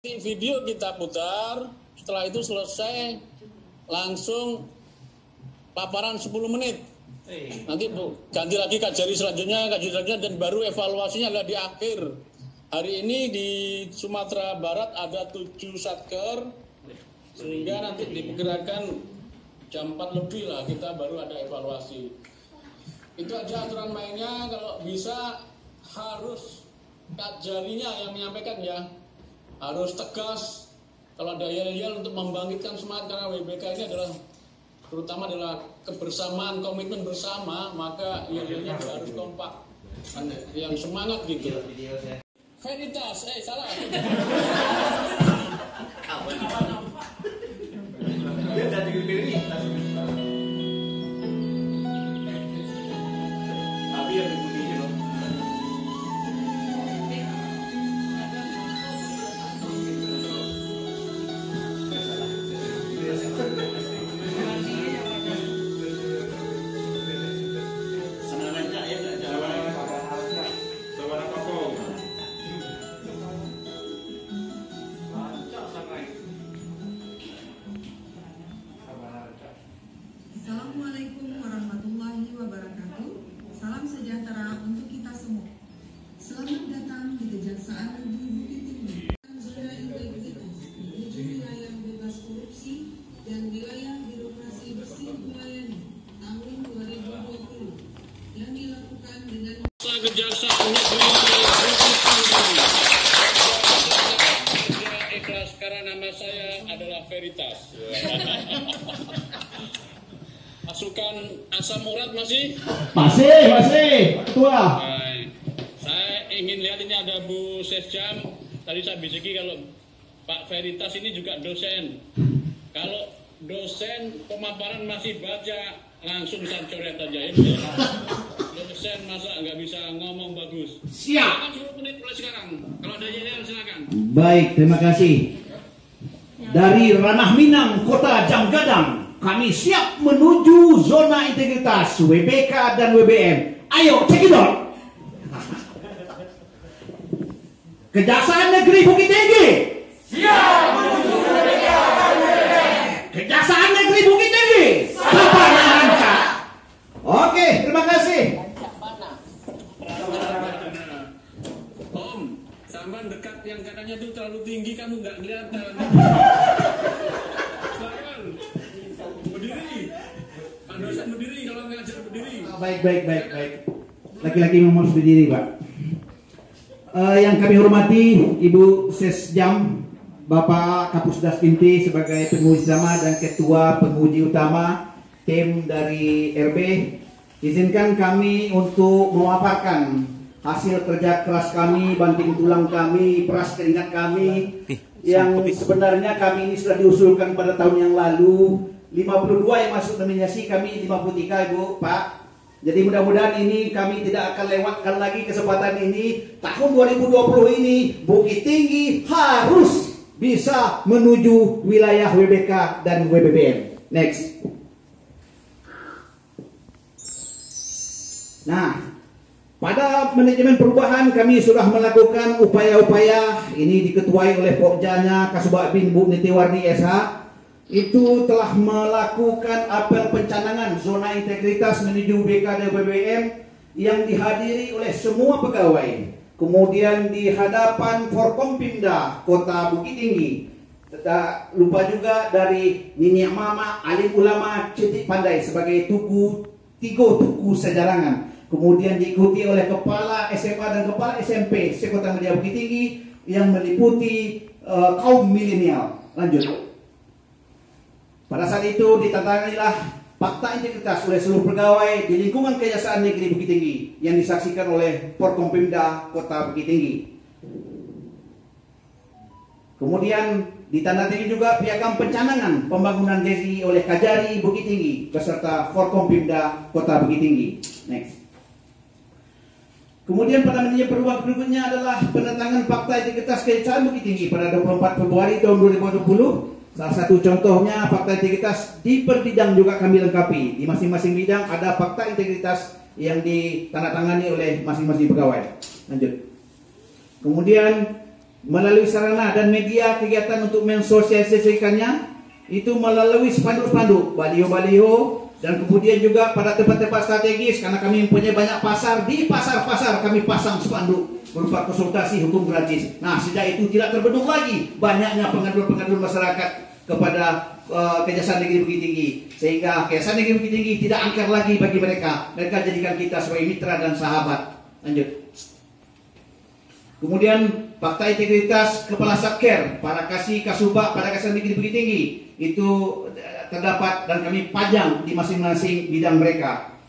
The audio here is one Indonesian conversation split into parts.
Video kita putar, setelah itu selesai langsung paparan 10 menit. Nanti ganti lagi kajian selanjutnya dan baru evaluasinya adalah di akhir. Hari ini di Sumatera Barat ada 7 satker, sehingga nanti diperkirakan jam 4 lebih lah kita baru ada evaluasi. Itu aja aturan mainnya. Kalau bisa harus kajarinya yang menyampaikan ya, harus tegas. Kalau ada yel-yel untuk membangkitkan semangat, karena WBK ini adalah terutama adalah kebersamaan, komitmen bersama, maka yel-yelnya harus kompak, yang semangat gitu. Veritas, salah. Assalamualaikum warahmatullahi wabarakatuh. Salam sejahtera untuk kita semua. Selamat datang di Kejaksaan Negeri Bukit Tinggi. Zona integritas menuju wilayah bebas korupsi dan wilayah birokrasi bersih melayani tahun 2020 yang dilakukan dengan Kejaksaan Negeri Bukit Tinggi. Ikhlas karena nama saya adalah Veritas. Pasukan Asam Murad masih ketua. Saya ingin lihat ini ada Bu Sesjam. Tadi saya bisiki kalau Pak Veritas ini juga dosen. Kalau dosen pemaparan masih baca, langsung saya coret aja ya. Dosen masa nggak bisa ngomong bagus. Siap. 10 menit mulai sekarang. Kalau ada yang silakan. Baik, terima kasih. Dari Ranah Minang, Kota Jamgadang, kami siap menuju zona integritas WBK dan WBM. Ayo, cekidot. Kejaksaan Negeri Bukit Tinggi. Siap menuju WBK dan WBM. Kejaksaan Negeri Bukit Tinggi. Bapak lancar. Oke, terima kasih. Om, sampan dekat yang katanya itu terlalu tinggi, kamu nggak kelihatan. Silakan. Berdiri. Pak dosen berdiri kalau ngajar berdiri. Baik. Laki-laki memang harus berdiri, Pak. Yang kami hormati Ibu Sesjam, Bapak Kapusdas Binti sebagai penguji utama dan Ketua Penguji Utama tim dari RB, izinkan kami untuk memaparkan hasil kerja keras kami, banting tulang kami, peras keringat kami, yang sebenarnya kami ini sudah diusulkan pada tahun yang lalu. 52 yang masuk nominasi, kami 53 Ibu, Pak. Jadi mudah-mudahan ini kami tidak akan lewatkan lagi kesempatan ini. Tahun 2020 ini Bukit Tinggi harus bisa menuju wilayah WBK dan WBBM. Next. Nah, pada manajemen perubahan kami sudah melakukan upaya-upaya ini diketuai oleh Pokjanya Kasubag Bin Bu Nitiwarni SH. Itu telah melakukan apel pencanangan zona integritas menuju WBK dan WBM yang dihadiri oleh semua pegawai. Kemudian di hadapan Forkompimda Kota Bukit Tinggi. Tak lupa juga dari Nini Mama Alim Ulama Cetik Pandai sebagai tiga tugu sejarangan. Kemudian diikuti oleh Kepala SMA dan Kepala SMP Sekota Media Bukit Tinggi yang meliputi kaum milenial. Lanjut. Pada saat itu ditandatanganilah fakta integritas oleh seluruh pegawai di lingkungan Kejaksaan Negeri Bukit Tinggi yang disaksikan oleh Forkompimda Kota Bukit Tinggi. Kemudian ditandatangani juga piagam pencanangan pembangunan desi oleh Kajari Bukit Tinggi beserta Forkompimda Kota Bukit Tinggi. Next. Kemudian pada manajemen perubahan berikutnya adalah penentangan fakta integritas Kejaksaan Bukit Tinggi pada 24 Februari tahun 2020. Salah satu contohnya fakta integritas di per bidang juga kami lengkapi. Di masing-masing bidang ada fakta integritas yang ditandatangani oleh masing-masing pegawai. Lanjut. Kemudian melalui sarana dan media kegiatan untuk mensosialisasikannya itu melalui spanduk-spanduk, baliho-baliho, dan kemudian juga pada tempat-tempat strategis karena kami mempunyai banyak pasar, di pasar-pasar kami pasang spanduk berupa konsultasi hukum gratis. Nah, sejak itu tidak terbendung lagi banyaknya pengaduan-pengaduan masyarakat kepada Kejaksaan Negeri Bukit Tinggi, sehingga Kejaksaan Negeri Bukit Tinggi tidak angker lagi bagi mereka. Mereka jadikan kita sebagai mitra dan sahabat. Lanjut. Kemudian fakta integritas Kepala Satker, para kasih Kasubag pada Kejaksaan Negeri Bukit Tinggi itu terdapat dan kami pajang di masing-masing bidang mereka.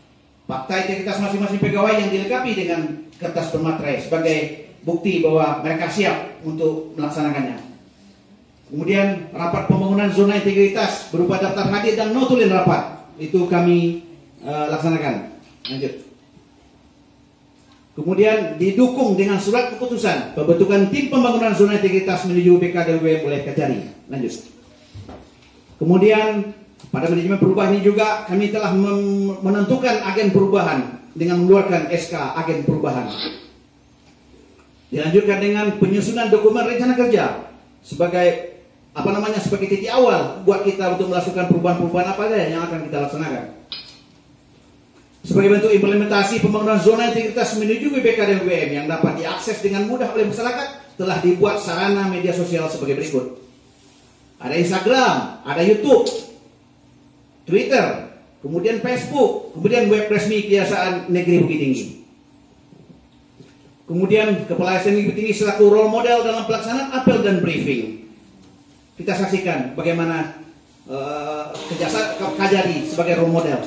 Fakta integritas masing-masing pegawai yang dilengkapi dengan kertas bermaterai sebagai bukti bahwa mereka siap untuk melaksanakannya. Kemudian rapat pembangunan zona integritas berupa daftar hadir dan notulin rapat itu kami laksanakan. Lanjut. Kemudian didukung dengan surat keputusan pembentukan tim pembangunan zona integritas menuju BKDWM oleh Kajari. Lanjut. Kemudian pada manajemen perubahan ini juga kami telah menentukan agen perubahan dengan mengeluarkan SK agen perubahan. Dilanjutkan dengan penyusunan dokumen rencana kerja sebagai sebagai titik awal buat kita untuk melakukan perubahan-perubahan apa saja yang akan kita laksanakan. Sebagai bentuk implementasi pembangunan zona integritas menuju BKDWM yang dapat diakses dengan mudah oleh masyarakat, telah dibuat sarana media sosial sebagai berikut. Ada Instagram, ada YouTube, Twitter, kemudian Facebook, kemudian web resmi Kejaksaan Negeri Bukit Tinggi. Kemudian Kepala Kejaksaan Negeri Bukit Tinggi selaku role model dalam pelaksanaan apel dan briefing. Kita saksikan bagaimana Kejaksaan Kajari sebagai role model.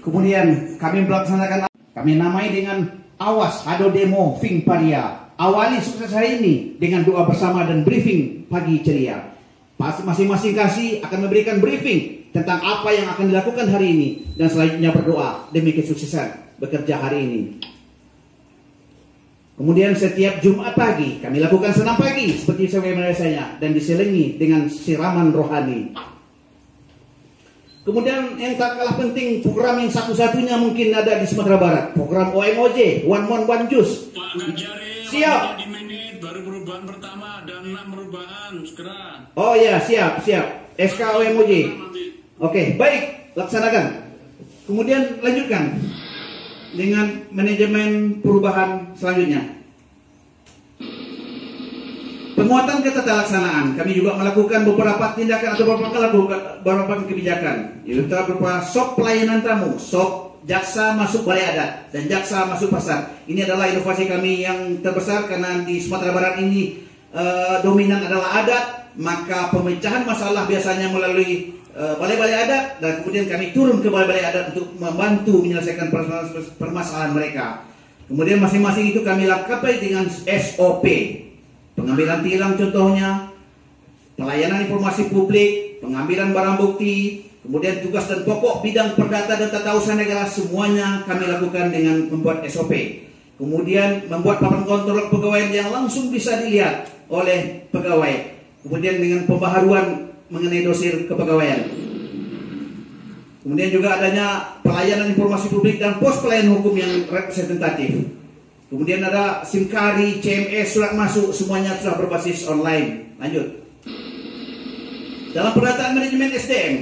Kemudian kami melaksanakan, kami namai dengan Awas Hado Demo Fing Paria. Awali sukses hari ini dengan doa bersama dan briefing pagi ceria. Masing-masing kasih akan memberikan briefing tentang apa yang akan dilakukan hari ini dan selanjutnya berdoa demi kesuksesan bekerja hari ini. Kemudian setiap Jumat pagi kami lakukan senam pagi seperti sebagaimana biasanya dan diselingi dengan siraman rohani. Kemudian yang tak kalah penting, program yang satu-satunya mungkin ada di Sumatera Barat, program OMOJ, One Mon One Juice. Siap. Di menit baru perubahan pertama dan 6 perubahan segera. Oh ya, siap. SK OMOJ. Oke, baik, laksanakan. Kemudian lanjutkan dengan manajemen perubahan selanjutnya. Penguatan keterlaksanaan, kami juga melakukan beberapa tindakan atau beberapa kebijakan, yaitu berupa SOP pelayanan tamu, SOP jaksa masuk balai adat, dan jaksa masuk pasar. Ini adalah inovasi kami yang terbesar karena di Sumatera Barat ini dominan adalah adat, maka pemecahan masalah biasanya melalui balai-balai adat, dan kemudian kami turun ke balai-balai adat untuk membantu menyelesaikan permasalahan mereka. Kemudian masing-masing itu kami lengkapi dengan SOP. Pengambilan tilang contohnya, pelayanan informasi publik, pengambilan barang bukti, kemudian tugas dan pokok bidang perdata dan tata usaha negara, semuanya kami lakukan dengan membuat SOP. Kemudian membuat papan kontrol pegawai yang langsung bisa dilihat oleh pegawai. Kemudian dengan pembaharuan mengenai dosir kepegawaian. Kemudian juga adanya pelayanan informasi publik dan pos pelayanan hukum yang representatif. Kemudian ada SIMKARI, CMS, surat masuk, semuanya sudah berbasis online. Lanjut. Dalam pendataan manajemen SDM,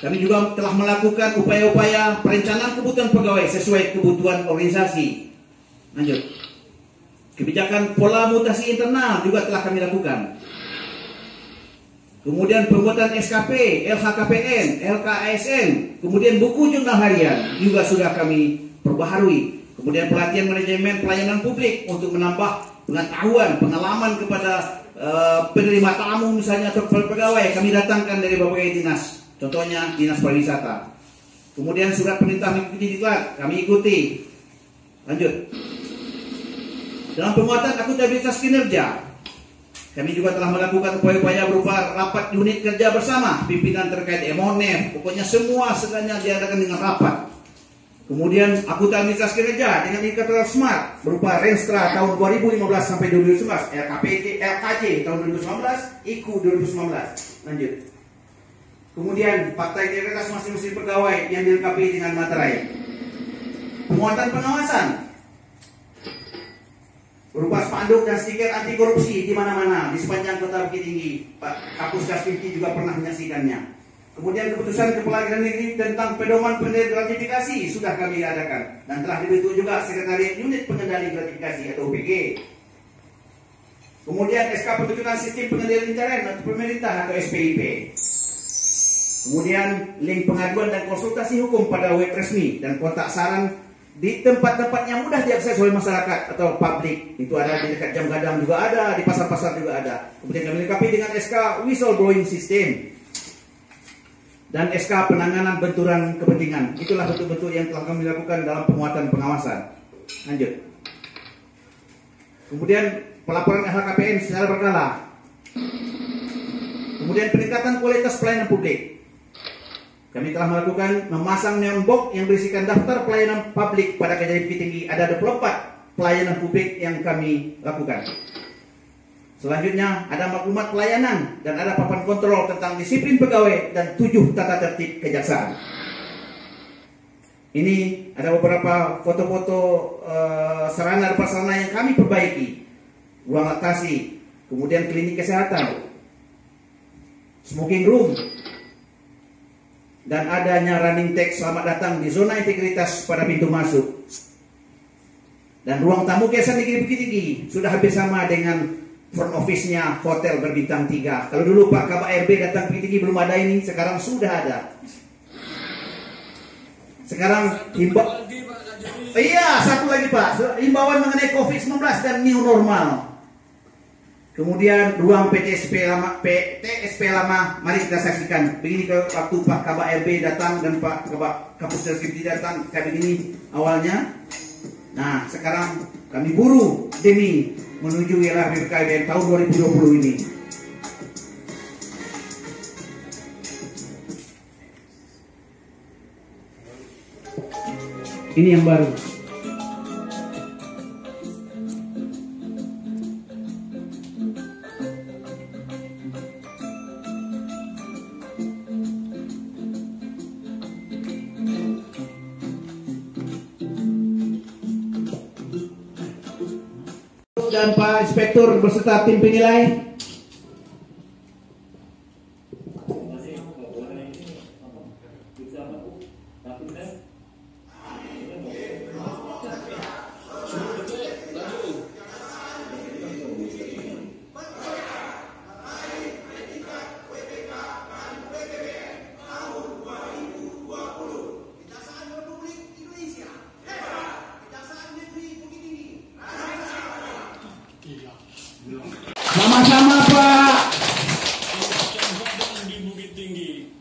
kami juga telah melakukan upaya-upaya perencanaan kebutuhan pegawai sesuai kebutuhan organisasi. Lanjut. Kebijakan pola mutasi internal juga telah kami lakukan. Kemudian pembuatan SKP, LHKPN, LKASN, kemudian buku jurnal harian juga sudah kami perbaharui. Kemudian pelatihan manajemen pelayanan publik untuk menambah pengetahuan, pengalaman kepada penerima tamu misalnya atau pegawai kami datangkan dari berbagai dinas, contohnya dinas pariwisata. Kemudian surat perintah mengikuti diklat kami ikuti. Lanjut. Dalam penguatan akuntabilitas kinerja, kami juga telah melakukan upaya-upaya berupa rapat unit kerja bersama pimpinan terkait MONEF. Pokoknya semua sebenarnya diadakan dengan rapat. Kemudian akuntabilitas kinerja dengan indikator SMART berupa Renstra tahun 2015 sampai 2019, LKJ tahun 2019, IKU 2019. Lanjut. Kemudian fakta integritas masing-masing pegawai yang dilengkapi dengan materai. Penguatan pengawasan berupa spanduk dan stiker anti korupsi di mana-mana di sepanjang Kota Bukit Tinggi. Pak Kapus Gaspinti juga pernah menyaksikannya. Kemudian keputusan Kepala Negeri tentang pedoman pengendalian gratifikasi sudah kami adakan dan telah dibentuk juga Sekretariat Unit Pengendali Gratifikasi atau UPG. Kemudian SK Penunjukan Sistem Pengendalian Intern atau Pemerintah atau SPIP. Kemudian link pengaduan dan konsultasi hukum pada web resmi dan kontak saran di tempat-tempat yang mudah diakses oleh masyarakat atau publik. Itu ada di dekat jam gadang juga ada, di pasar-pasar juga ada. Kemudian kami lengkapi dengan SK Whistleblowing System dan SK penanganan benturan kepentingan. Itulah bentuk-bentuk yang telah kami lakukan dalam penguatan pengawasan. Lanjut. Kemudian pelaporan LHKPN secara berkala. Kemudian peningkatan kualitas pelayanan publik. Kami telah melakukan memasang neon box yang berisikan daftar pelayanan publik pada Kejari Bukit Tinggi. Ada 24 pelayanan publik yang kami lakukan. Selanjutnya ada maklumat pelayanan dan ada papan kontrol tentang disiplin pegawai dan 7 tata tertib kejaksaan. Ini ada beberapa foto-foto sarana dan prasarana yang kami perbaiki. Ruang laktasi, kemudian klinik kesehatan, smoking room, dan adanya running tag selamat datang di zona integritas pada pintu masuk. Dan ruang tamu Kejaksaan Negeri Bukit Tinggi sudah hampir sama dengan front office-nya hotel berbintang 3. Kalau dulu Pak Kabak RB datang Bukit Tinggi belum ada ini, sekarang sudah ada. Sekarang satu lagi Pak, himbauan mengenai COVID-19 dan new normal. Kemudian ruang PTSP lama, mari kita saksikan. Begini waktu Pak Kabak RB datang dan Pak Kabak Kapus Gaspinti datang kayak begini awalnya. Nah, sekarang kami buru demi menuju wilayah BPKBN tahun 2020 ini. Ini yang baru. Dan Pak Inspektur beserta tim penilai. Sama-sama Pak. Di Bukit Tinggi,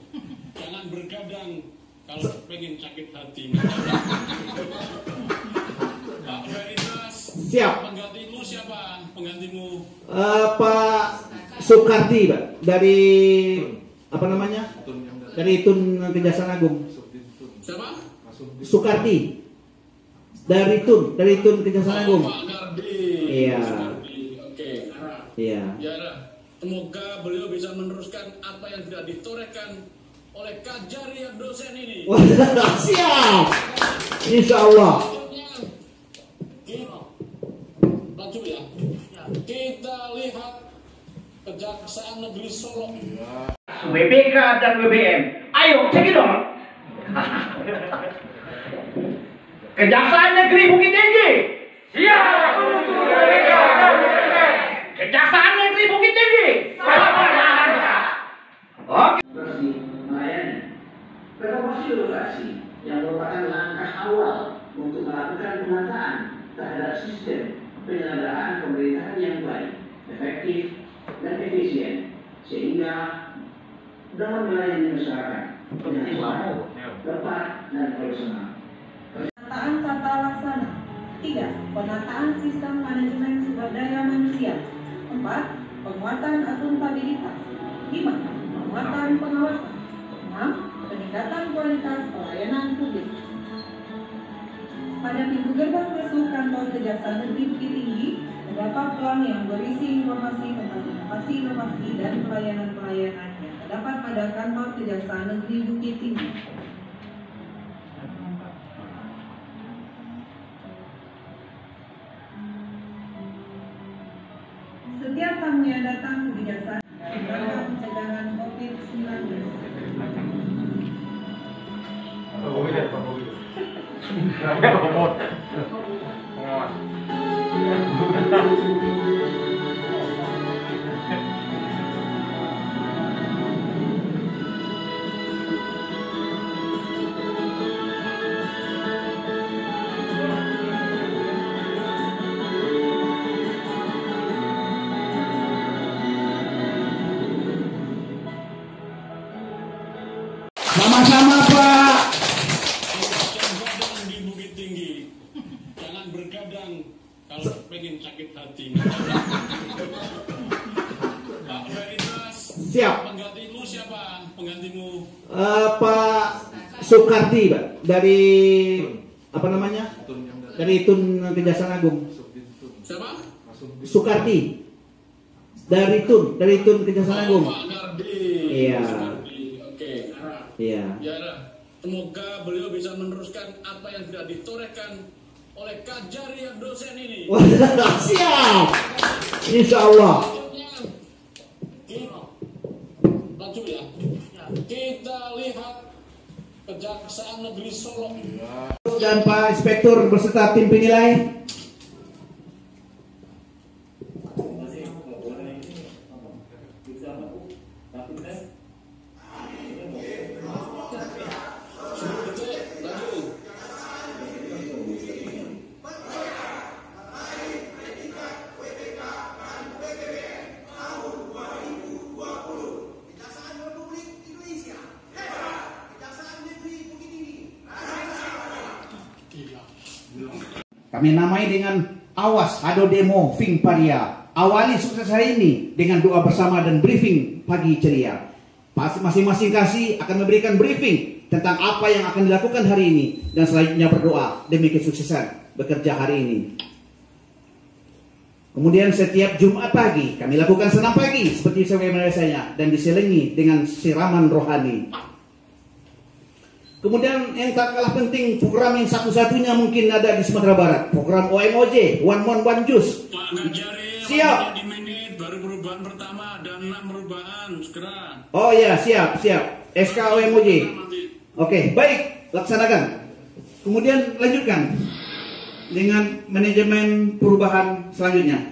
jangan bergadang kalau pengen sakit hati. Pak Veritas, Siap. Penggantimu siapa? Penggantimu? Pak Sukardi, Pak, dari apa namanya? Dari Tun Kejaksaan Agung. Siapa? Sukardi. Dari Tun Kejaksaan Agung. Pak Kardi. Iya. Oke. Iya. Ya, semoga beliau bisa meneruskan apa yang sudah ditorehkan oleh Kajari yang dosen ini. Siap. Insya Allah. Lanjut ya. Kita lihat Kejaksaan Negeri Solo. WBK dan WBM. Ayo, cekidot. Kejaksaan Negeri Bukit Tinggi. Siap untuk WBK dan WBM. Kejaksaan Negeri Bukit Tinggi. Oke. Melayani renovasi lokasi yang merupakan langkah awal untuk melakukan penataan terhadap sistem penyelenggaraan pemerintahan yang baik, efektif, dan efisien, sehingga dalam melayani masyarakat dengan cepat, tepat, dan profesional. Penataan tata laksana. 3. Penataan sistem manajemen sumber daya manusia. 4. Penguatan akuntabilitas. 5. Penguatan pengawasan. 6. Peningkatan kualitas pelayanan publik. Pada pintu gerbang masuk kantor Kejaksaan Negeri Bukit Tinggi, terdapat pelang yang berisi informasi tentang inovasi dan pelayanan-pelayanan yang terdapat pada kantor Kejaksaan Negeri Bukit Tinggi. Setiap tamu yang datang ke Kejaksaan dalam pencegahan COVID-19. Sama-sama Pak. Di Bukit Tinggi, jangan bergadang kalau pengen sakit hati. Pak Veritas, Siap. penggantimu siapa? Penggantimu Pak Soekardi, Pak, dari apa namanya? Dari Tun Kejaksaan Agung. siapa? Soekardi. Dari Tun Kejaksaan Agung. Pak Gardi. Iya. Pak Gardi. Oke. Iya. Ya, semoga beliau bisa meneruskan apa yang sudah ditorehkan oleh Kajari yang dosen ini. Siap. Insya Allah. Lanjut ya. Kita lihat Kejaksaan Negeri Solo. Dan Pak Inspektur beserta tim penilai. Kami namai dengan Awas Hado Demo Fing Paria. Awali sukses hari ini dengan doa bersama dan briefing pagi ceria. Masing-masing kasih akan memberikan briefing tentang apa yang akan dilakukan hari ini dan selanjutnya berdoa demi kesuksesan bekerja hari ini. Kemudian setiap Jumat pagi kami lakukan senam pagi seperti sebagaimana biasanya dan diselingi dengan siraman rohani. Kemudian yang tak kalah penting, program yang satu-satunya mungkin ada di Sumatera Barat, program OMOJ, One Mon One Juice. Pak Kajari, Siap. di menit baru perubahan pertama dan 6 perubahan segera. Oh ya, siap. SK OMOJ. Oke, baik, laksanakan. Kemudian lanjutkan dengan manajemen perubahan selanjutnya.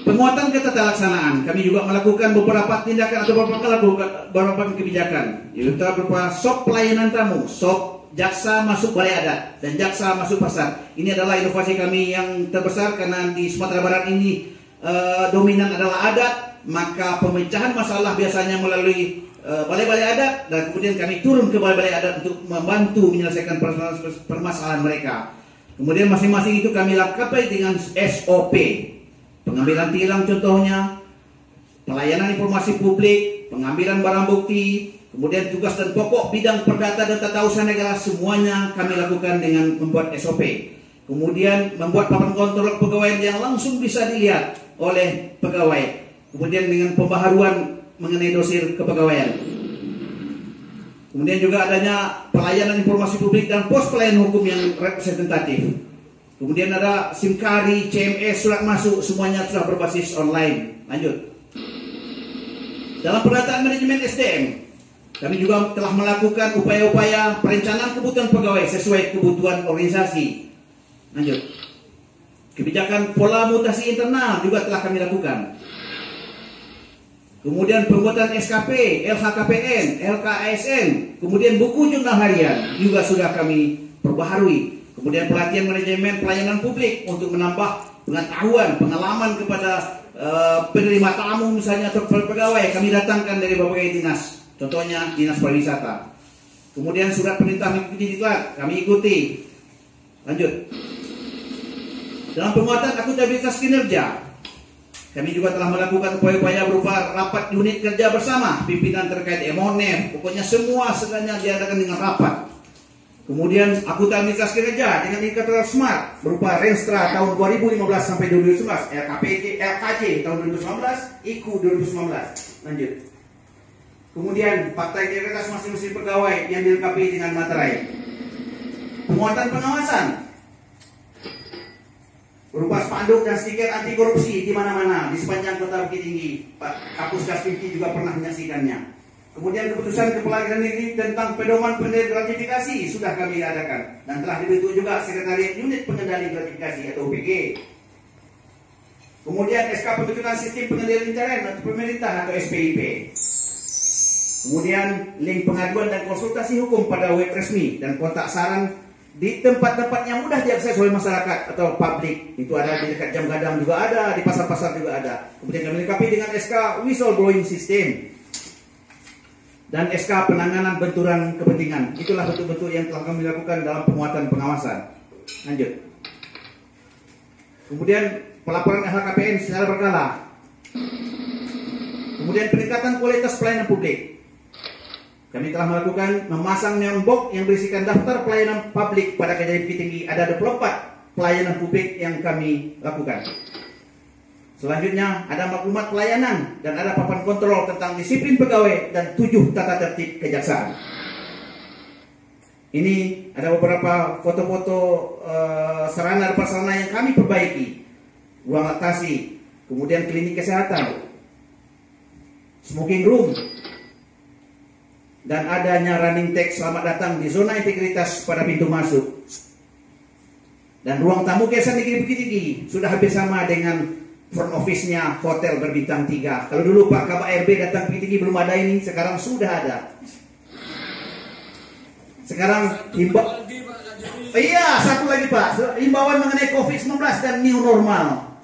Penguatan keterlaksanaan, kami juga melakukan beberapa tindakan atau beberapa kebijakan, yaitu berupa SOP pelayanan tamu, SOP jaksa masuk balai adat, dan jaksa masuk pasar. Ini adalah inovasi kami yang terbesar karena di Sumatera Barat ini dominan adalah adat, maka pemecahan masalah biasanya melalui balai-balai adat, dan kemudian kami turun ke balai-balai adat untuk membantu menyelesaikan permasalahan mereka. Kemudian masing-masing itu kami lengkapi dengan SOP. Pengambilan tilang contohnya, pelayanan informasi publik, pengambilan barang bukti, kemudian tugas dan pokok bidang perdata dan tata usaha negara, semuanya kami lakukan dengan membuat SOP. Kemudian membuat papan kontrol pegawai yang langsung bisa dilihat oleh pegawai. Kemudian dengan pembaharuan mengenai dossier kepegawaian. Kemudian juga adanya pelayanan informasi publik dan pos pelayanan hukum yang representatif. Kemudian ada SIMKARI, CMS, surat masuk, semuanya sudah berbasis online. Lanjut. Dalam pendataan manajemen SDM, kami juga telah melakukan upaya-upaya perencanaan kebutuhan pegawai sesuai kebutuhan organisasi. Lanjut. Kebijakan pola mutasi internal juga telah kami lakukan. Kemudian pembuatan SKP, LHKPN, LKASN, kemudian buku jurnal harian juga sudah kami perbaharui. Kemudian pelatihan manajemen pelayanan publik untuk menambah pengetahuan, pengalaman kepada penerima tamu misalnya atau pegawai kami datangkan dari berbagai dinas. Contohnya dinas pariwisata. Kemudian surat perintah mengikuti diklat kami ikuti. Lanjut. Dalam penguatan akuntabilitas kinerja, kami juga telah melakukan upaya-upaya berupa rapat unit kerja bersama, pimpinan terkait MONEF, pokoknya semua segalanya diadakan dengan rapat. Kemudian akuntabilitas kinerja dengan indikator SMART berupa Renstra tahun 2015 sampai 2019, LKJ tahun 2019, IKU 2019. Lanjut. Kemudian fakta integritas masing-masing pegawai yang dilengkapi dengan materai. Penguatan pengawasan berupa spanduk dan stiker anti korupsi di mana-mana di sepanjang Kota Bukit Tinggi. Pak Kapus Daspinti juga pernah menyaksikannya. Kemudian keputusan Kepala Daerah Negeri tentang pedoman pengendalian gratifikasi sudah kami adakan dan telah dibentuk juga Sekretariat Unit Pengendali Gratifikasi atau UPG. Kemudian SK pembentukan sistem pengendalian intern atau pemerintah atau SPIP. Kemudian link pengaduan dan konsultasi hukum pada web resmi dan kontak saran di tempat-tempat yang mudah diakses oleh masyarakat atau publik. Itu ada di dekat jam gadang juga ada, di pasar-pasar juga ada. Kemudian kami lengkapi dengan SK whistleblowing system dan SK penanganan benturan kepentingan. Itulah bentuk-bentuk yang telah kami lakukan dalam penguatan pengawasan. Lanjut. Kemudian pelaporan LHKPN secara berkala. Kemudian peningkatan kualitas pelayanan publik. Kami telah melakukan memasang neon box yang berisikan daftar pelayanan publik pada Kejari Bukit Tinggi. Ada 24 pelayanan publik yang kami lakukan. Selanjutnya ada maklumat pelayanan dan ada papan kontrol tentang disiplin pegawai dan 7 tata tertib kejaksaan. Ini ada beberapa foto-foto sarana dan prasarana yang kami perbaiki. Ruang laktasi, kemudian klinik kesehatan, smoking room, dan adanya running tag selamat datang di zona integritas pada pintu masuk. Dan ruang tamu Kejaksaan Negeri Bukit Tinggi sudah hampir sama dengan front office-nya hotel berbintang 3. Kalau dulu Pak Kabak RB datang Bukit Tinggi belum ada ini, sekarang sudah ada. Sekarang satu lagi Pak, himbauan mengenai COVID-19 dan new normal.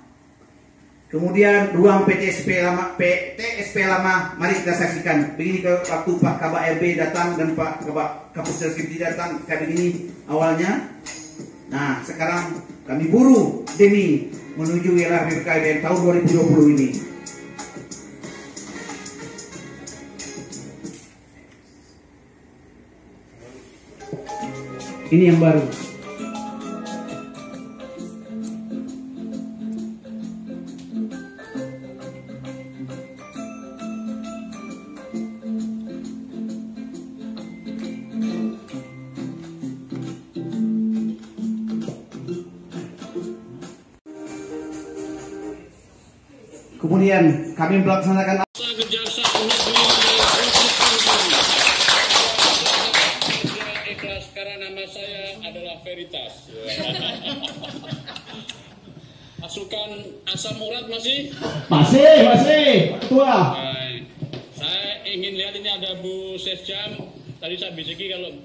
Kemudian ruang PTSP lama, mari kita saksikan. Begini waktu Pak Kabak RB datang dan Pak Kabak Kapus Daspinti datang kayak begini awalnya. Nah, sekarang kami buru demi menuju wilayah BPKBN tahun 2020 ini. Ini yang baru. Kemudian kami melaksanakan ikhlas karena nama saya adalah Veritas. Pasukan Asam Murad masih Ketua. Saya ingin lihat ini ada Bu Sesjam. Tadi saya bisiki kalau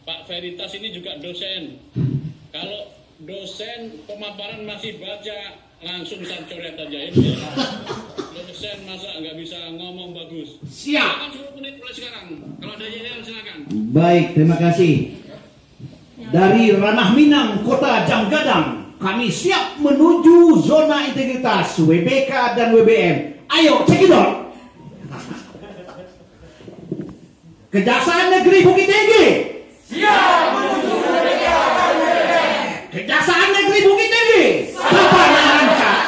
Pak Veritas ini juga dosen. Kalau dosen pemaparan masih baca, langsung saya coret aja ini. Dosen masa nggak bisa ngomong bagus. Siap. 10 menit mulai sekarang. Kalau ada yang silakan. Baik, terima kasih. Dari Ranah Minang, Kota Jam Gadang, kami siap menuju zona integritas WBK dan WBM. Ayo, cekidot. Kejaksaan Negeri Bukit Tinggi. Siap menuju WBK dan WBM. Kejaksaan Negeri Bukit Tinggi. Kapan lancar?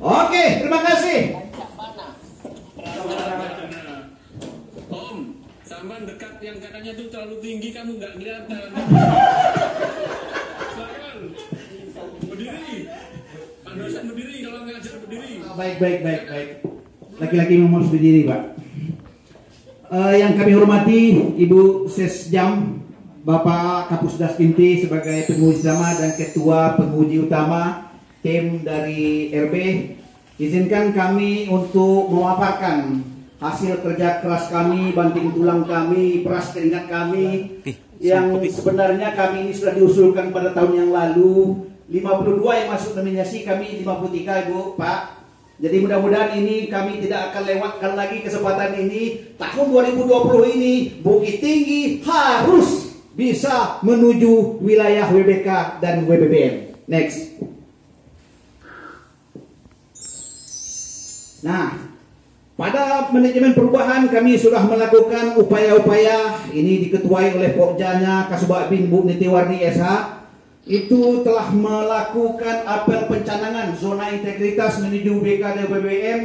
Oke, terima kasih. Om, sampan dekat yang katanya itu terlalu tinggi, kamu nggak kelihatan. Silakan. Berdiri. Pak dosen berdiri kalau ngajar berdiri. Baik. Laki-laki memang harus berdiri, Pak. Yang kami hormati Ibu Sesjam, Bapak Kapus Daspinti sebagai penguji utama dan Ketua Penguji Utama tim dari RB, izinkan kami untuk memaparkan hasil kerja keras kami, banting tulang kami, peras keringat kami yang sebenarnya kami ini sudah diusulkan pada tahun yang lalu. 52 yang masuk nominasi, kami 53 Ibu, Pak. Jadi mudah-mudahan ini kami tidak akan lewatkan lagi kesempatan ini. Tahun 2020 ini Bukit Tinggi harus bisa menuju wilayah WBK dan WBBM. Next. Nah, Pada manajemen perubahan kami sudah melakukan upaya-upaya, ini diketuai oleh Pokjanya Kasubag Bin Bu Nitiwarni SH, itu telah melakukan apel pencanangan zona integritas menuju BKD BBM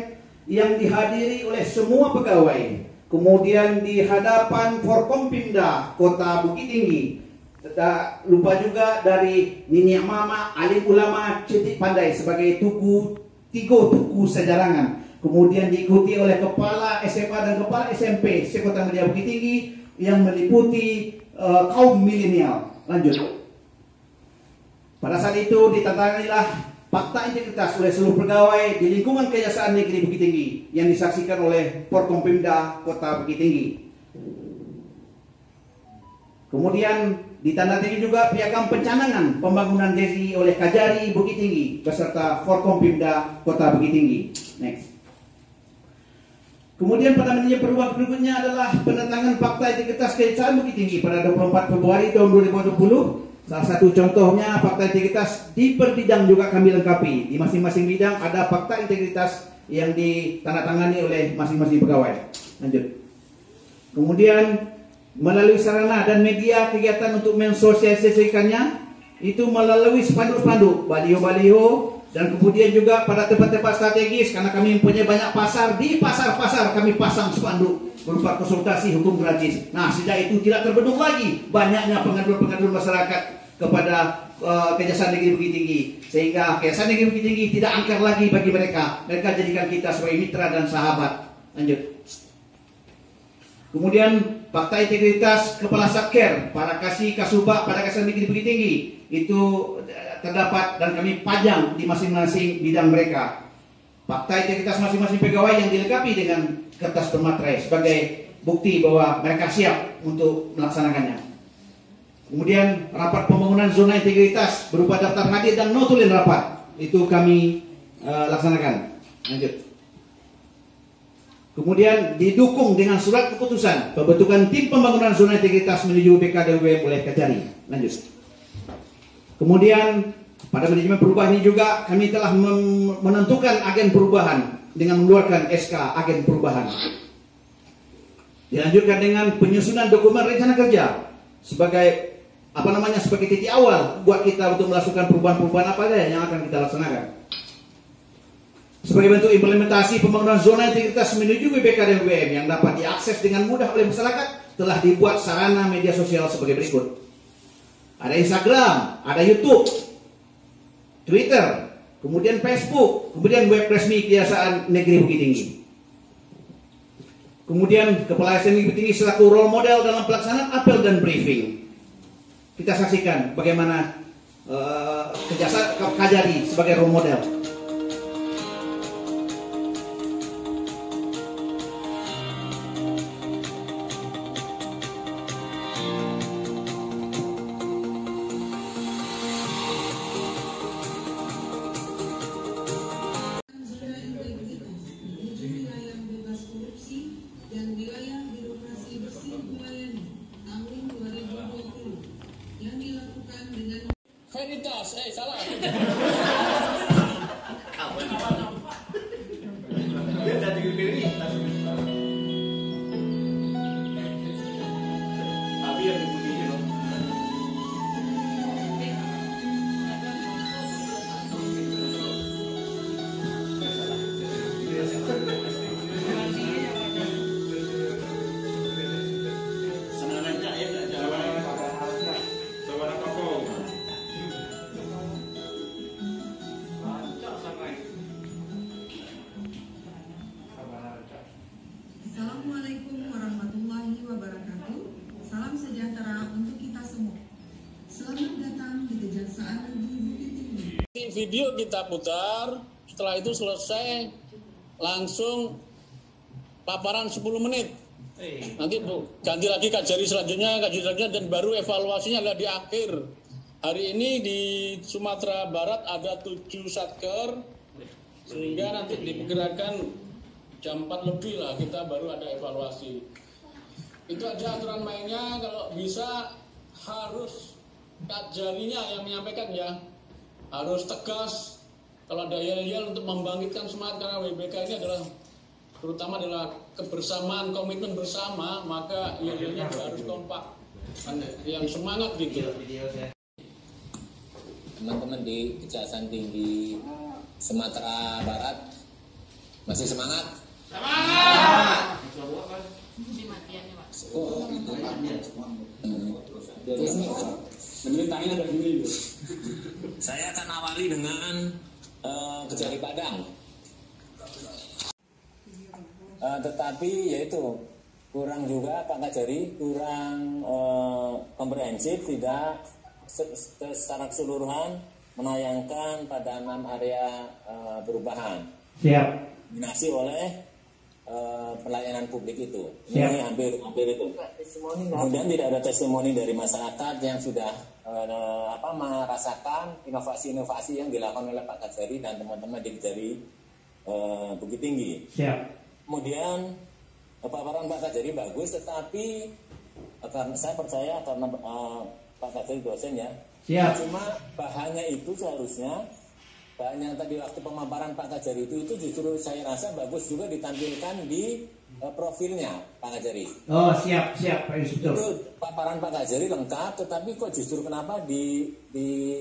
yang dihadiri oleh semua pegawai. Kemudian di hadapan Forkompimda Kota Bukit Tinggi, tak lupa juga dari Nini Mama Alim Ulama Cetik Pandai sebagai tugu sejarangan. Kemudian diikuti oleh Kepala SMA dan Kepala SMP Sekota Media Bukit Tinggi yang meliputi kaum milenial. Lanjut. Pada saat itu ditandatanganilah fakta integritas oleh seluruh pegawai di lingkungan Kejaksaan Negeri Bukit Tinggi yang disaksikan oleh Forkompimda Kota Bukit Tinggi. Kemudian ditandatangani juga piagam pencanangan pembangunan desi oleh Kajari Bukit Tinggi beserta Forkompimda Kota Bukit Tinggi. Next. Kemudian pada manajemen perubahan berikutnya adalah penentangan fakta integritas Kejaksaan Bukit Tinggi pada 24 Februari tahun 2020. Salah satu contohnya fakta integritas di per bidang juga kami lengkapi. Di masing-masing bidang ada fakta integritas yang ditandatangani oleh masing-masing pegawai. Lanjut. Kemudian melalui sarana dan media kegiatan untuk mensosialisasikannya itu melalui spanduk-spanduk, baliho-baliho, dan kemudian juga pada tempat-tempat strategis karena kami mempunyai banyak pasar, di pasar-pasar kami pasang spanduk berupa konsultasi hukum gratis. Nah, sejak itu tidak terbendung lagi banyaknya pengaduan-pengaduan masyarakat kepada Kejaksaan Negeri Bukit Tinggi, sehingga Kejaksaan Negeri Bukit Tinggi tidak angker lagi bagi mereka. Mereka jadikan kita sebagai mitra dan sahabat. Lanjut. Kemudian fakta integritas Kepala Satker, para Kasubag pada Kejaksaan Negeri Bukit Tinggi itu terdapat dan kami pajang di masing-masing bidang mereka. Fakta integritas masing-masing pegawai yang dilengkapi dengan kertas bermaterai sebagai bukti bahwa mereka siap untuk melaksanakannya. Kemudian rapat pembangunan zona integritas berupa daftar hadir dan notulin rapat itu kami laksanakan. Lanjut. Kemudian didukung dengan surat keputusan pembentukan tim pembangunan zona integritas menuju BKDW oleh Kajari. Lanjut. Kemudian pada manajemen perubahan ini juga kami telah menentukan agen perubahan dengan mengeluarkan SK agen perubahan. Dilanjutkan dengan penyusunan dokumen rencana kerja sebagai sebagai titik awal buat kita untuk melakukan perubahan-perubahan apa saja yang akan kita laksanakan. Sebagai bentuk implementasi pembangunan zona integritas menuju BKDWM yang dapat diakses dengan mudah oleh masyarakat, telah dibuat sarana media sosial sebagai berikut. Ada Instagram, ada YouTube, Twitter, kemudian Facebook, kemudian web resmi Kejaksaan Negeri Bukit Tinggi. Kemudian Kepala SN Negeri Bukit Tinggi selaku role model dalam pelaksanaan apel dan briefing. Kita saksikan bagaimana Kejaksaan Kajari sebagai role model. Veritas, salah. Assalamualaikum warahmatullahi wabarakatuh. Salam sejahtera untuk kita semua. Selamat datang di Kejaksaan Negeri Bukit Tinggi. Video kita putar, setelah itu selesai langsung paparan 10 menit. Nanti ganti lagi Kajari selanjutnya, dan baru evaluasinya adalah di akhir. Hari ini di Sumatera Barat ada 7 satker, sehingga nanti diperkirakan jam 4 lebih lah kita baru ada evaluasi. Itu aja aturan mainnya. Kalau bisa harus Kajarinya yang menyampaikan ya, harus tegas. Kalau ada yel-yel untuk membangkitkan semangat, karena WBK ini adalah terutama adalah kebersamaan, komitmen bersama, maka yel-yelnya juga harus kompak, yang semangat gitu. Teman-teman di Kejaksaan Tinggi Sumatera Barat masih semangat? Semangat! Saya akan awali dengan Kejari Padang. Tetapi yaitu kurang juga Pak Kajari, kurang komprehensif, tidak secara keseluruhan menayangkan pada 6 area perubahan. Siap. Dominasi oleh pelayanan publik itu. Ini hampir itu. Kemudian tidak ada testimoni dari masyarakat yang sudah merasakan inovasi-inovasi yang dilakukan oleh Pak Kajari dan teman-teman di Kejari Bukit Tinggi. Siap. Kemudian paparan Pak Kajari bagus, tetapi karena saya percaya karena Pak Kajari dosen ya. Siap. Cuma bahannya itu seharusnya bahan yang tadi waktu pemaparan Pak Kajari itu justru saya rasa bagus juga ditampilkan di profilnya Pak Kajari. Oh siap Pak Inspektur. Itu paparan Pak Kajari lengkap, tetapi kok justru kenapa di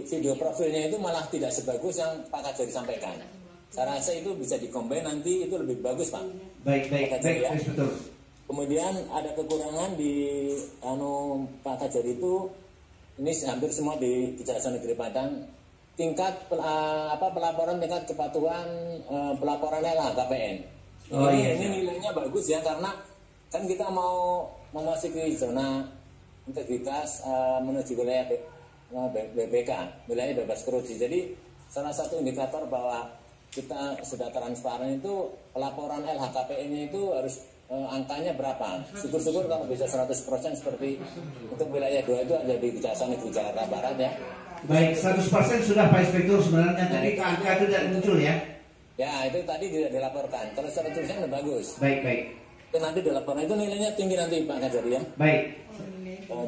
video profilnya itu malah tidak sebagus yang Pak Kajari sampaikan. Saya rasa itu bisa dikombin nanti, itu lebih bagus Pak. Baik ya. Inspektur. Kemudian ada kekurangan di Pak Kajari itu, ini hampir semua di Kejaksaan Negeri Padang, tingkat pelaporan tingkat kepatuhan pelaporan LHKPN. Ini nilainya bagus ya, karena kan kita mau memasuki zona integritas menuju wilayah BPK, wilayah bebas korupsi. Jadi salah satu indikator bahwa kita sudah transparan itu pelaporan LHKPN-nya itu harus angkanya berapa. Syukur-syukur kalau bisa 100% seperti untuk wilayah 2 itu ada di Kejaksaan Negeri Jakarta Barat ya. Baik, 100% sudah Pak Inspektur sebenarnya, jadi angka itu tidak muncul ya. Ya, itu tadi tidak dilaporkan. Kalau 100% sudah bagus. Baik. Itu nanti dilaporkan, itu nilainya tinggi nanti Pak Kajari ya. Baik.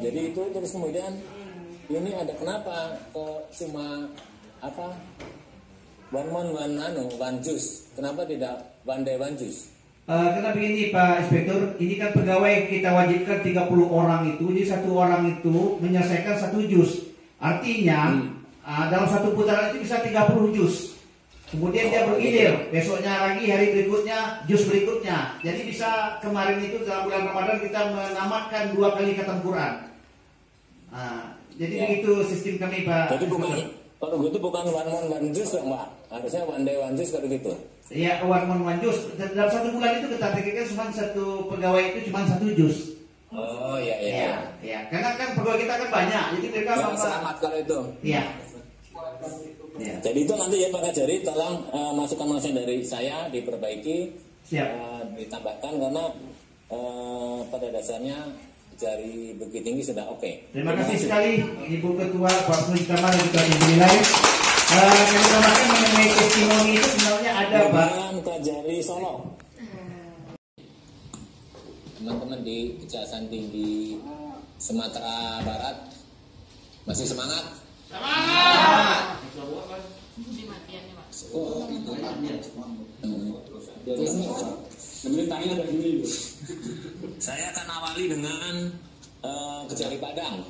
Jadi itu terus kemudian ini ada kenapa cuma one juice, kenapa tidak one day one juice? Karena begini Pak Inspektur, ini kan pegawai kita wajibkan 30 orang itu, jadi 1 orang itu menyelesaikan 1 jus. Artinya dalam 1 putaran itu bisa 30 jus. Kemudian dia bergilir, besoknya lagi, hari berikutnya, jus berikutnya. Jadi bisa kemarin itu dalam bulan Ramadan kita menamatkan 2 kali khatam Quran. Jadi begitu sistem kami Pak. Jadi kalau gitu bukan one juice dong Pak, harusnya one day one juice kalau gitu. Iya, one jus. Dalam 1 bulan itu kita pikirkan cuma 1 pegawai itu cuma 1 jus. Oh iya. Karena kan pegawai kita kan banyak, jadi mereka selamat kalau itu. Iya. Jadi itu nanti ya Pak Kajari, tolong masukan-masukan dari saya diperbaiki, ditambahkan karena pada dasarnya Kejari Bukit Tinggi sudah oke. Terima kasih sekali Ibu Ketua Pak Sulitama dan juga Ibu Nilai. Kami tambahkan mengenai testimoni itu sebenarnya ada Pak. Kejari Solo. Teman-teman di Kejaksaan Tinggi Sumatera Barat masih semangat? Semangat! Saya akan awali dengan Kejari Padang.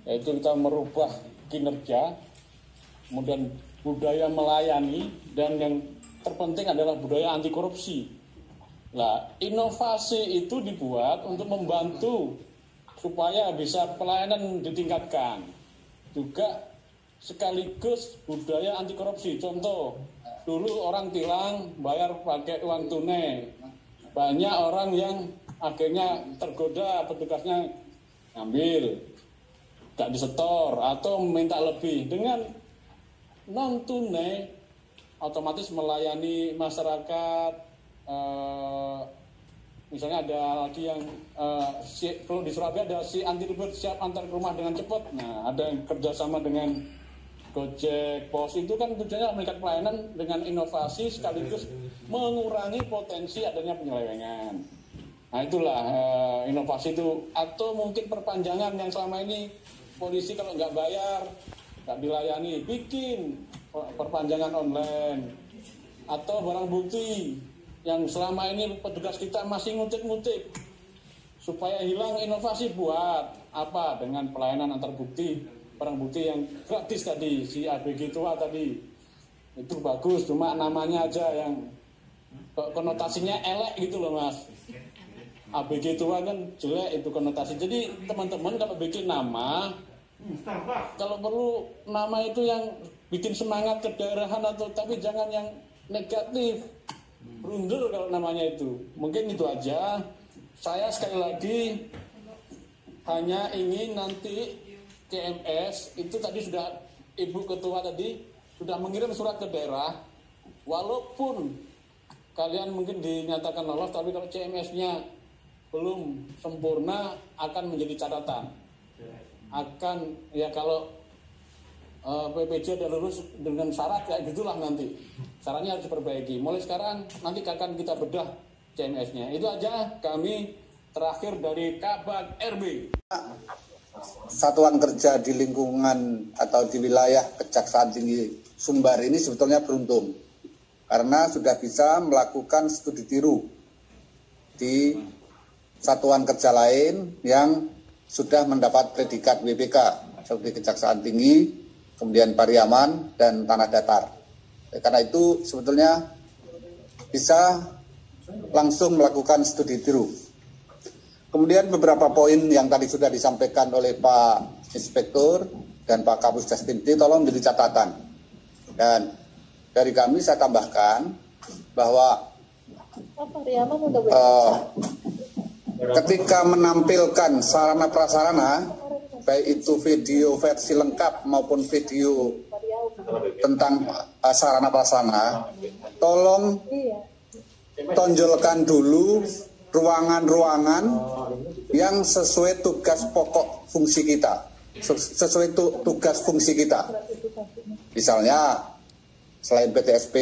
Yaitu kita merubah kinerja, kemudian budaya melayani, dan yang terpenting adalah budaya anti korupsi. Nah, inovasi itu dibuat untuk membantu supaya bisa pelayanan ditingkatkan. Juga sekaligus budaya anti korupsi. Contoh, dulu orang tilang bayar pakai uang tunai. Banyak orang yang akhirnya tergoda, petugasnya ngambil, gak disetor atau minta lebih. Dengan non tunai otomatis melayani masyarakat. Misalnya ada lagi yang kalau di Surabaya ada si anti ribet siap antar ke rumah dengan cepat. Nah, ada yang kerjasama dengan Gojek, Pos, itu kan tujuannya meningkat pelayanan dengan inovasi sekaligus mengurangi potensi adanya penyelewengan. Nah, itulah inovasi itu. Atau mungkin perpanjangan yang selama ini polisi kalau nggak bayar, nggak dilayani, bikin perpanjangan online. atau barang bukti yang selama ini petugas kita masih ngutip-ngutip, supaya hilang inovasi buat apa dengan pelayanan antar bukti, barang bukti yang gratis tadi, si ABG tua tadi itu bagus, cuma namanya aja yang konotasinya elek gitu loh Mas. ABG tua kan jelek itu konotasi. Jadi teman-teman kalau bikin nama, kalau perlu nama itu yang bikin semangat kedaerahan atau, tapi jangan yang negatif, blunder kalau namanya itu. Mungkin itu aja. Saya sekali lagi hanya ingin nanti CMS itu tadi sudah Ibu Ketua tadi sudah mengirim surat ke daerah, walaupun kalian mungkin dinyatakan lolos, tapi kalau CMS-nya belum sempurna akan menjadi catatan. Akan ya kalau PPJ udah lulus dengan syarat kayak gitulah nanti. Syaratnya harus diperbaiki. Mulai sekarang nanti akan kita bedah CMS-nya. Itu aja kami terakhir dari Kabag RB. Satuan kerja di lingkungan atau di wilayah Kejaksaan Tinggi Sumbar ini sebetulnya beruntung karena sudah bisa melakukan studi tiru di satuan kerja lain yang sudah mendapat predikat WPK seperti Kejaksaan Tinggi, kemudian Pariaman, dan Tanah Datar. Karena itu sebetulnya bisa langsung melakukan studi tiru. Kemudian beberapa poin yang tadi sudah disampaikan oleh Pak Inspektur dan Pak Kapus Daspinti tolong menjadi catatan. Dan dari kami saya tambahkan bahwa ketika menampilkan sarana prasarana, baik itu video versi lengkap maupun video tentang sarana prasarana, tolong tonjolkan dulu ruangan-ruangan yang sesuai tugas pokok fungsi kita, sesuai tugas fungsi kita. Misalnya selain PTSP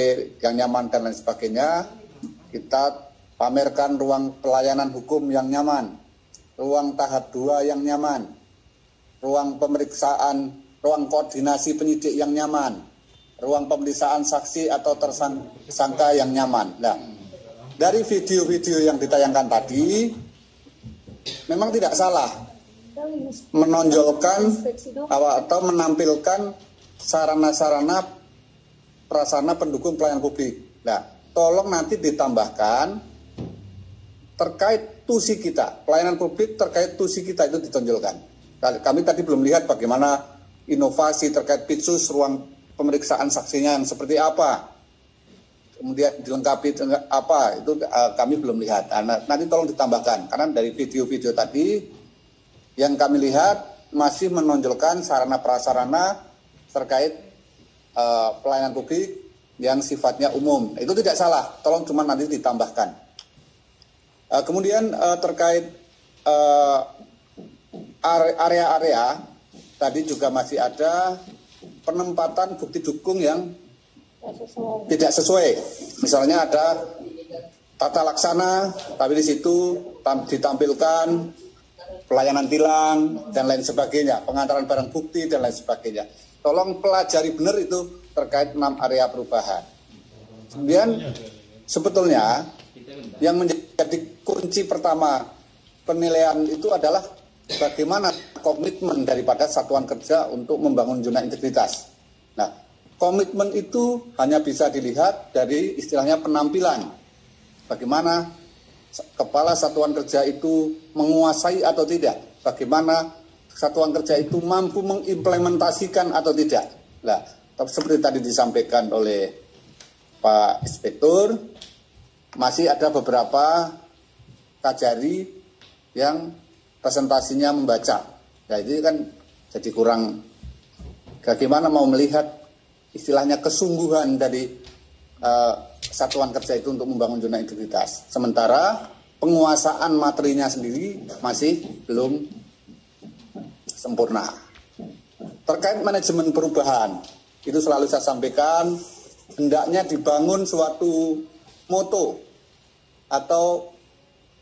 yang nyaman dan lain sebagainya, kita pamerkan ruang pelayanan hukum yang nyaman, ruang tahap 2 yang nyaman, ruang pemeriksaan, ruang koordinasi penyidik yang nyaman, ruang pemeriksaan saksi atau tersangka yang nyaman. Nah, dari video-video yang ditayangkan tadi, memang tidak salah menonjolkan atau menampilkan sarana-sarana prasarana pendukung pelayanan publik. Nah, tolong nanti ditambahkan terkait tusi kita, pelayanan publik terkait tusi kita itu ditonjolkan. Kami tadi belum lihat bagaimana inovasi terkait pitsus, ruang pemeriksaan saksinya yang seperti apa, kemudian dilengkapi apa, itu kami belum lihat. Nanti tolong ditambahkan, karena dari video-video tadi yang kami lihat masih menonjolkan sarana prasarana terkait pelayanan publik yang sifatnya umum. Itu tidak salah, tolong cuma nanti ditambahkan. Kemudian terkait area-area tadi juga masih ada penempatan bukti dukung yang tidak sesuai. Misalnya ada tata laksana, tapi di situ ditampilkan pelayanan tilang dan lain sebagainya, pengantaran barang bukti dan lain sebagainya. Tolong pelajari benar itu terkait 6 area perubahan. Kemudian sebetulnya yang menjadi kunci pertama penilaian itu adalah bagaimana komitmen daripada satuan kerja untuk membangun zona integritas. Nah, komitmen itu hanya bisa dilihat dari istilahnya penampilan. Bagaimana kepala satuan kerja itu menguasai atau tidak. Bagaimana satuan kerja itu mampu mengimplementasikan atau tidak. Nah, seperti tadi disampaikan oleh Pak Inspektur, masih ada beberapa kajari yang presentasinya membaca. Nah, itu kan jadi kurang, bagaimana mau melihat istilahnya kesungguhan dari satuan kerja itu untuk membangun zona integritas. Sementara penguasaan materinya sendiri masih belum sempurna. Terkait manajemen perubahan, itu selalu saya sampaikan, hendaknya dibangun suatu moto atau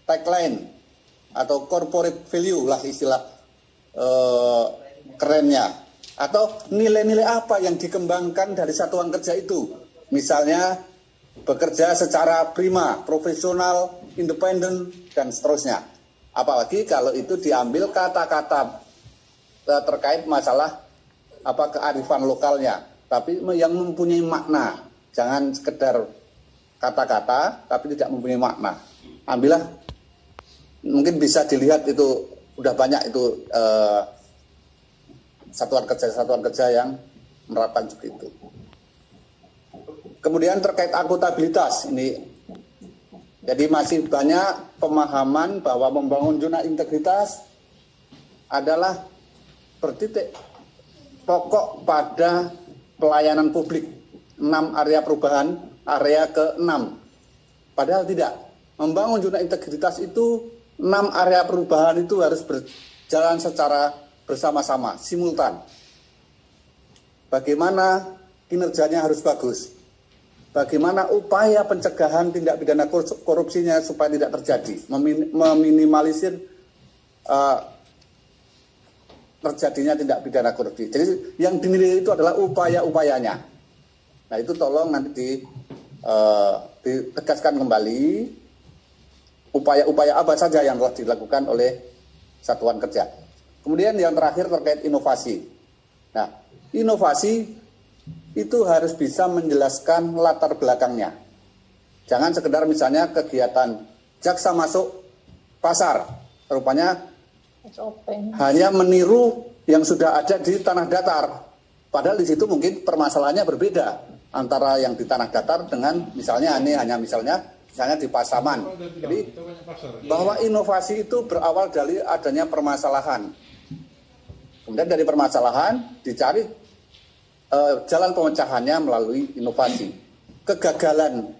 tagline atau corporate value lah istilah kerennya, atau nilai-nilai apa yang dikembangkan dari satuan kerja itu. Misalnya bekerja secara prima, profesional, independen, dan seterusnya. Apalagi kalau itu diambil kata-kata terkait masalah kearifan lokalnya, tapi yang mempunyai makna. Jangan sekedar kata-kata, tapi tidak mempunyai makna. Ambillah, mungkin bisa dilihat itu udah banyak itu satuan kerja yang menerapkan seperti itu. Kemudian terkait akuntabilitas ini, jadi masih banyak pemahaman bahwa membangun zona integritas adalah bertitik pokok pada pelayanan publik. 6 area perubahan, area ke-6. Padahal tidak. Membangun zona integritas itu 6 area perubahan itu harus berjalan secara bersama-sama, simultan. Bagaimana kinerjanya harus bagus. Bagaimana upaya pencegahan tindak pidana korupsinya supaya tidak terjadi, meminimalisir terjadinya tindak pidana korupsi. Jadi yang dinilai itu adalah upaya-upayanya. Nah itu tolong nanti ditegaskan kembali upaya-upaya apa saja yang telah dilakukan oleh satuan kerja. Kemudian yang terakhir terkait inovasi. Nah inovasi itu harus bisa menjelaskan latar belakangnya. Jangan sekedar misalnya kegiatan jaksa masuk pasar, rupanya hanya meniru yang sudah ada di tanah datar. Padahal di situ mungkin permasalahannya berbeda antara yang di tanah datar dengan misalnya misalnya di Pasaman. Jadi bahwa inovasi itu berawal dari adanya permasalahan. Kemudian dari permasalahan dicari jalan pemecahannya melalui inovasi. Kegagalan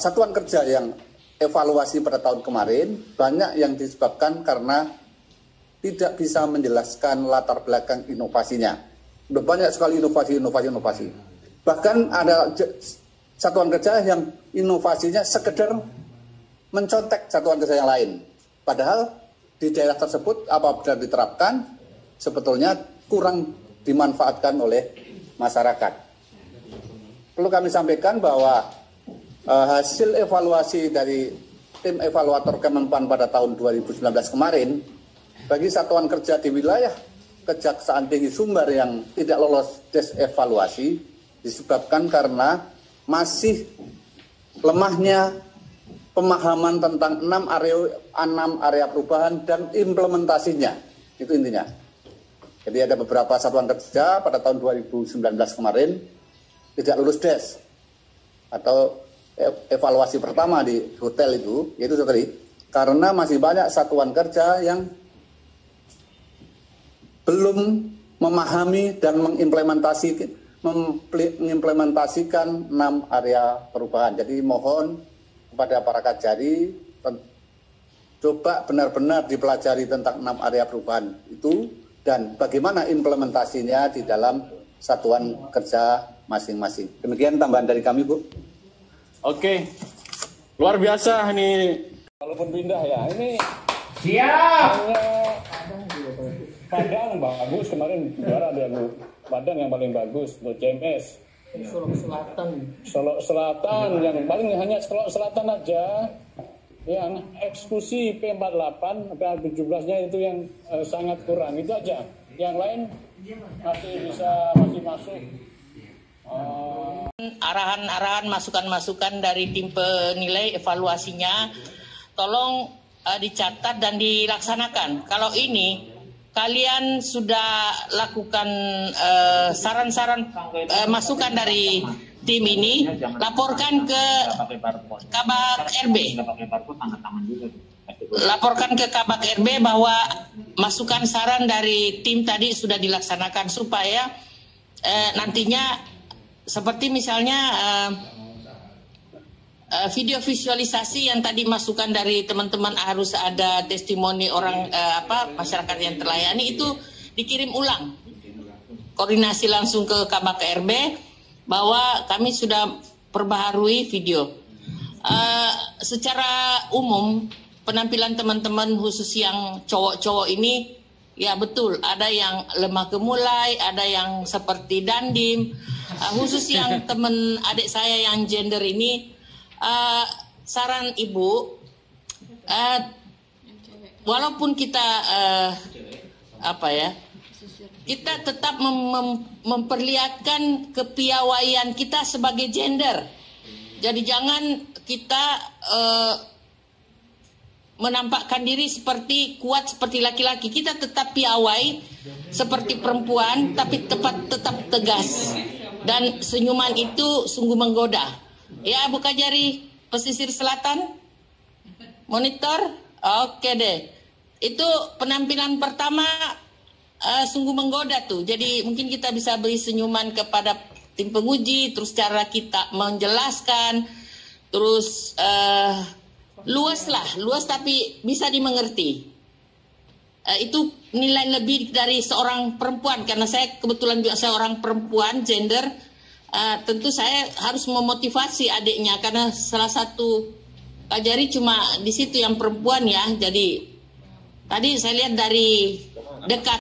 satuan kerja yang evaluasi pada tahun kemarin banyak yang disebabkan karena tidak bisa menjelaskan latar belakang inovasinya. Sudah banyak sekali inovasi. Bahkan ada satuan kerja yang inovasinya sekedar mencontek satuan kerja yang lain. Padahal di daerah tersebut apabila diterapkan sebetulnya kurang dimanfaatkan oleh masyarakat. Perlu kami sampaikan bahwa hasil evaluasi dari tim evaluator Kemenpan pada tahun 2019 kemarin bagi satuan kerja di wilayah Kejaksaan Tinggi Sumbar yang tidak lolos tes evaluasi disebabkan karena masih lemahnya pemahaman tentang 6 area perubahan dan implementasinya. Itu intinya. Jadi ada beberapa satuan kerja pada tahun 2019 kemarin tidak lulus DES atau evaluasi pertama di hotel itu, yaitu tadi karena masih banyak satuan kerja yang belum memahami dan mengimplementasikan 6 area perubahan. Jadi mohon kepada para kajari coba benar-benar dipelajari tentang 6 area perubahan itu dan bagaimana implementasinya di dalam satuan kerja masing-masing. Demikian tambahan dari kami, Bu. Oke, luar biasa ini. Walaupun pindah ya, ini siap. Padang bagus kemarin juara dia, Bu. Padang yang paling bagus, Bu CMS. Solo Selatan yang paling hanya Solo Selatan aja. Yang eksekusi P48 sampai 17-nya itu yang sangat kurang, itu aja. Yang lain masih masuk. Arahan-arahan, masukan-masukan dari tim penilai evaluasinya tolong dicatat dan dilaksanakan. Kalau ini kalian sudah lakukan saran-saran masukan dari tim ini, laporkan ke Kabak RB. Laporkan ke Kabak RB bahwa masukan saran dari tim tadi sudah dilaksanakan supaya nantinya seperti misalnya video visualisasi yang tadi masukan dari teman-teman harus ada testimoni orang masyarakat yang terlayani itu dikirim ulang. Koordinasi langsung ke Kabak RB bahwa kami sudah perbaharui video. Secara umum penampilan teman-teman khusus yang cowok-cowok ini ya betul ada yang lemah gemulai, ada yang seperti dandim, khusus yang teman adik saya yang gender ini, saran Ibu, walaupun kita kita tetap memperlihatkan kepiawaian kita sebagai gender. Jadi jangan kita menampakkan diri seperti kuat seperti laki-laki. Kita tetap piawai seperti perempuan, tapi tetap tegas. Dan senyuman itu sungguh menggoda. Ya, Bu Kajari, pesisir selatan, monitor, oke deh. Itu penampilan pertama sungguh menggoda tuh. Jadi mungkin kita bisa beri senyuman kepada tim penguji, terus cara kita menjelaskan, terus luas tapi bisa dimengerti. Itu nilai lebih dari seorang perempuan, karena saya kebetulan juga seorang perempuan gender. Tentu saya harus memotivasi adiknya, karena salah satu Kajari cuma di situ yang perempuan ya. Jadi tadi saya lihat dari dekat.